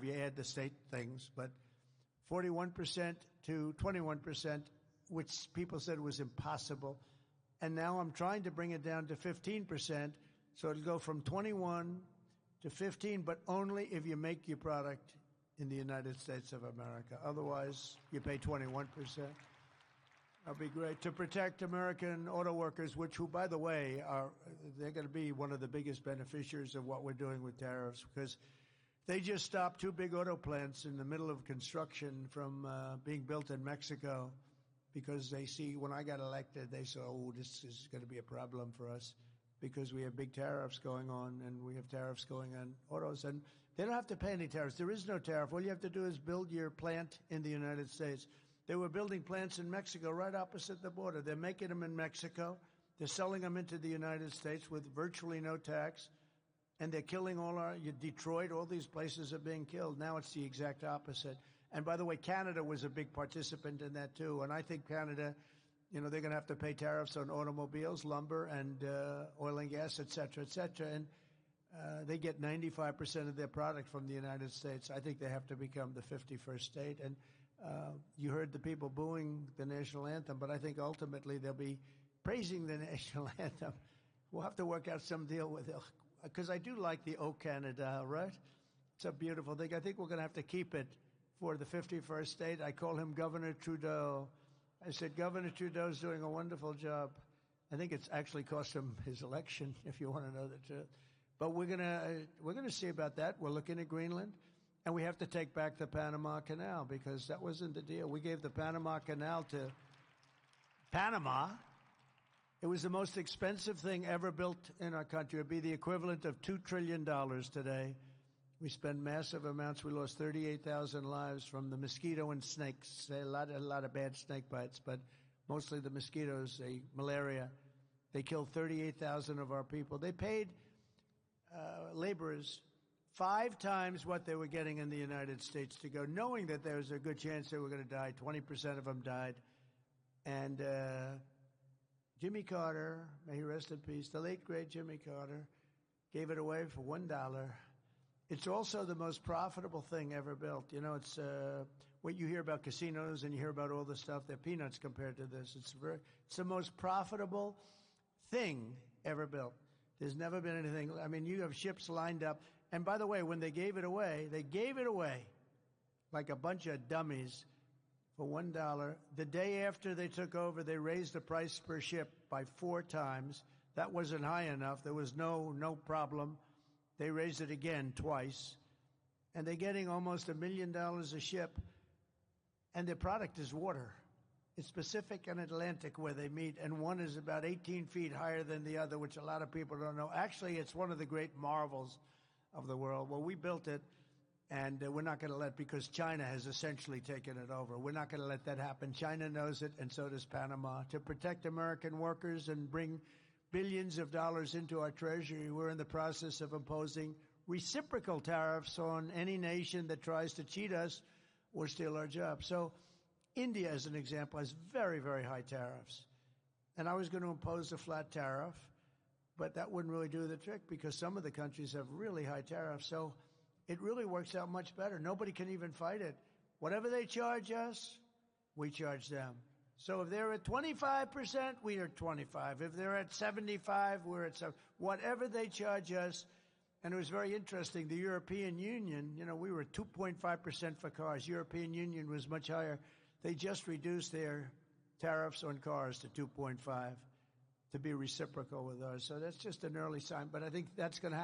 you add the state things, but 41% to 21%, which people said was impossible. And now I'm trying to bring it down to 15%, so it'll go from 21 to 15, but only if you make your product in the United States of America. Otherwise, you pay 21%. That'll be great. To protect American auto workers, who, by the way, they're going to be one of the biggest beneficiaries of what we're doing with tariffs, because they just stopped 2 big auto plants in the middle of construction from being built in Mexico, because they see, when I got elected, they said, oh, this is going to be a problem for us because we have big tariffs going on, and we have tariffs going on autos. And they don't have to pay any tariffs. There is no tariff. All you have to do is build your plant in the United States. They were building plants in Mexico right opposite the border. They're making them in Mexico. They're selling them into the United States with virtually no tax. And they're killing Detroit, all these places are being killed. Now it's the exact opposite. And by the way, Canada was a big participant in that too. And I think Canada, they're going to have to pay tariffs on automobiles, lumber, and oil and gas, et cetera, et cetera. And they get 95% of their product from the United States. I think they have to become the 51st state. And you heard the people booing the national anthem, but I think ultimately they'll be praising the national anthem. We'll have to work out some deal with it, because I do like the "O Canada," right? It's a beautiful thing. I think we're going to have to keep it for the 51st state. I call him Governor Trudeau. I said, Governor Trudeau's doing a wonderful job. I think it's actually cost him his election, if you want to know the truth. But we're gonna see about that. We're looking at Greenland, and we have to take back the Panama Canal, because that wasn't the deal. We gave the Panama Canal to Panama. It was the most expensive thing ever built in our country. It'd be the equivalent of $2 trillion today. We spend massive amounts. We lost 38,000 lives from the mosquito and snakes. A lot of bad snake bites, but mostly the mosquitoes, malaria. They killed 38,000 of our people. They paid laborers 5 times what they were getting in the United States to go, knowing that there was a good chance they were going to die. 20% of them died. And Jimmy Carter, may he rest in peace, the late, great Jimmy Carter, gave it away for $1. It's also the most profitable thing ever built. It's what you hear about casinos and you hear about all the stuff. They're peanuts compared to this. It's the most profitable thing ever built. There's never been anything. I mean, you have ships lined up. And by the way, when they gave it away like a bunch of dummies for $1. The day after they took over, they raised the price per ship by 4 times. That wasn't high enough. There was no problem. They raised it again twice, and they're getting almost $1 million a ship, and their product is water. It's Pacific and Atlantic where they meet, and one is about 18 feet higher than the other, which a lot of people don't know. Actually, it's one of the great marvels of the world. Well, we built it, and we're not going to let, because China has essentially taken it over. We're not going to let that happen. China knows it, and so does Panama. To protect American workers and bring billions of dollars into our treasury, we're in the process of imposing reciprocal tariffs on any nation that tries to cheat us or steal our jobs. So India, as an example, has very, very high tariffs. And I was going to impose a flat tariff, but that wouldn't really do the trick, because some of the countries have really high tariffs. So it really works out much better. Nobody can even fight it. Whatever they charge us, we charge them. So if they're at 25%, we are at 25. If they're at 75, we're at 7. Whatever they charge us. And it was very interesting. The European Union, we were at 2.5% for cars. European Union was much higher. They just reduced their tariffs on cars to 2.5 to be reciprocal with ours. So that's just an early sign. But I think that's going to happen.